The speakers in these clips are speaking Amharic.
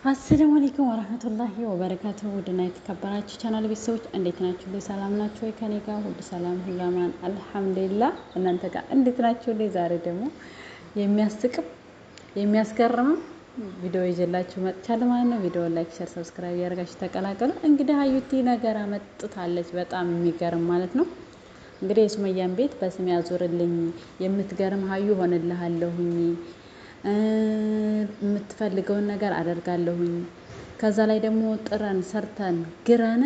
አሰላሙ አለይኩም ወራህመቱላሂ ወበረካቱሁ። ውድና የተከበራችሁ ቻናል ቤተሰቦች እንዴት ናችሁ? ሰላም ናችሁ ወይ? ከኔ ጋር ሁሉ ሰላም ሁሉ አማን አልሐምዱሊላህ። እናንተ ጋር እንዴት ናችሁ? ዛሬ ደግሞ የሚያስቅም የሚያስገርምም ቪዲዮ ይዤላችሁ መጥቻለሁ ማለት ነው። ቪዲዮ ላይክ፣ ሼር፣ ሰብስክራይብ ያደርጋችሁ ተቀላቀሉ። እንግዲህ ሀዩቲ ነገር አመጥታለች በጣም የሚገርም ማለት ነው። እንግዲህ የሱመያን ቤት በስም ያዞርልኝ የምትገርም ሀዩ ሆንልሃለሁኝ የምትፈልገውን ነገር አደርጋለሁኝ። ከዛ ላይ ደግሞ ጥረን ሰርተን ግረን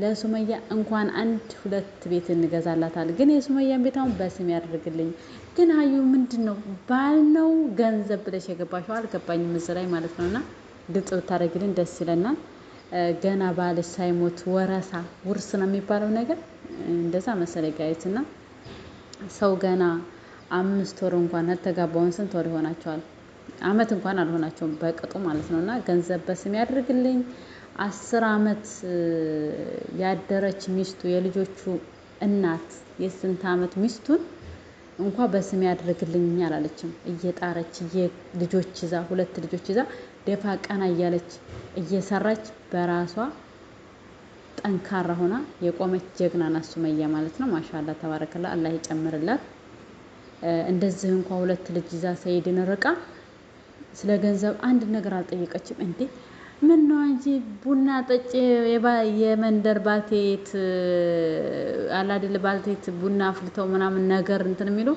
ለሱመያ እንኳን 1-2 ቤት እንገዛላታል። ግን የሱመያን ቤት አሁን በስም ያደርግልኝ። ግን ሀዩ ምንድነው ባልነው ገንዘብ ብለሽ የገባሽው አልገባኝም እዚህ ላይ ማለት ነውና ግልጽ ብታደርግልን ደስ ይለናል። ገና ባልሽ ሳይሞት ወረሳ ውርስ ነው የሚባለው ነገር እንደዛ መሰለኝ ጋይስ። እና ሰው ገና 5 ወር እንኳን ተጋባውን ስንት ወር ይሆናቸዋል? አመት እንኳን አልሆናቸውም በቅጡ ማለት ነውና ገንዘብ በስም ያድርግልኝ። 10 አመት ያደረች ሚስቱ የልጆቹ እናት የስንት አመት ሚስቱን እንኳን በስም ያድርግልኝ አላለችም። እየጣረች ልጆች ይዛ 2 ልጆች ይዛ ደፋ ቀና እያለች እየሰራች በራሷ ጠንካራ ሆና የቆመች ጀግና ናት ሱመያ ማለት ነው። ማሻአላ ተባረከላ አላህ ይጨምርላት። እንደዚህ እንኳን 2 ልጅ ይዛ ሰይድን ርቃ ስለ ገንዘብ አንድ ነገር አልጠየቀችም። እንዴ ምን ነው እንጂ ቡና ጠጭ የመንደር ባልቴት አላድል ባልቴት ቡና አፍልተው ምናምን ነገር እንትን የሚሉ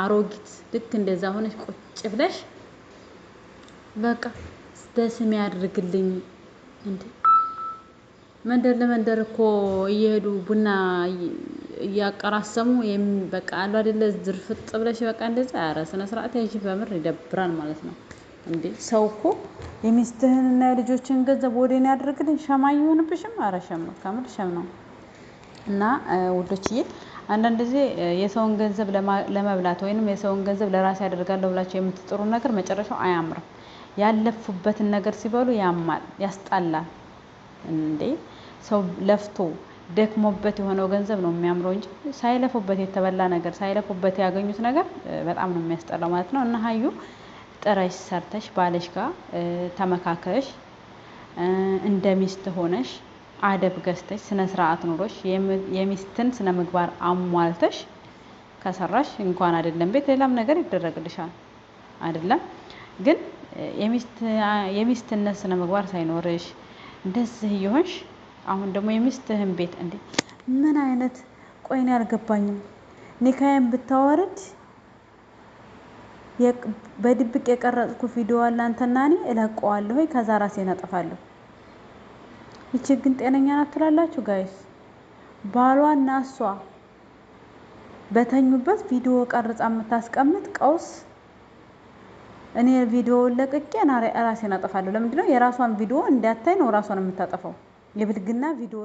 አሮጊት ልክ እንደዛ ሆነች ቁጭ ብለሽ በቃ በስም ያድርግልኝ። እንዴ መንደር ለመንደር እኮ እየሄዱ ቡና እያቀራሰሙ በቃ አሉ አይደለ ዝርፍጥ ብለሽ በቃ እንደዛ ኧረ ስነ ስርዓት ያዥ። በምር ይደብራል ማለት ነው። እንዴ ሰው እኮ የሚስትህንና የልጆችን ገንዘብ ወዴን ያድርግልኝ ሸማ ይሆንብሽም። ኧረ ሸም ነው ከምር ሸም ነው። እና ውዶችዬ አንዳንድ ጊዜ የሰውን ገንዘብ ለመብላት ወይንም የሰውን ገንዘብ ለራስ ያደርጋለሁ ብላችሁ የምትጥሩ ነገር መጨረሻው አያምርም። ያለፉበትን ነገር ሲበሉ ያማል፣ ያስጣላል። እንዴ ሰው ለፍቶ ደክሞበት የሆነው ገንዘብ ነው የሚያምረው እንጂ ሳይለፉበት የተበላ ነገር ሳይለፉበት ያገኙት ነገር በጣም ነው የሚያስጠላው ማለት ነው። እና ሀዩ ጥረሽ ሰርተሽ ባለሽ ጋር ተመካከሽ እንደ ሚስት ሆነሽ አደብ ገዝተሽ ስነ ስርዓት ኑሮሽ የሚስትን ስነ ምግባር አሟልተሽ ከሰራሽ እንኳን አይደለም ቤት ሌላም ነገር ይደረግልሻል አይደለም። ግን የሚስትነት ስነ ምግባር ሳይኖርሽ እንደዚህ ይሆንሽ። አሁን ደግሞ የሚስትህን ቤት እንዴ ምን አይነት ቆይን ያልገባኝም። ኒካዬን ብታወርድ በድብቅ የቀረጽኩ ቪዲዮ አለ አንተና እኔ እለቀዋለሁ ወይ ከዛ ራሴን አጠፋለሁ። ይቺ ግን ጤነኛ ናት ትላላችሁ ጋይስ? ባሏና እሷ በተኙበት ቪዲዮ ቀርጻ የምታስቀምጥ ቀውስ። እኔ ቪዲዮውን ለቅቄ ራሴን አጠፋለሁ። ለምንድነው የራሷን ቪዲዮ እንዳታይ ነው ራሷን የምታጠፋው? የብልግና ቪዲዮ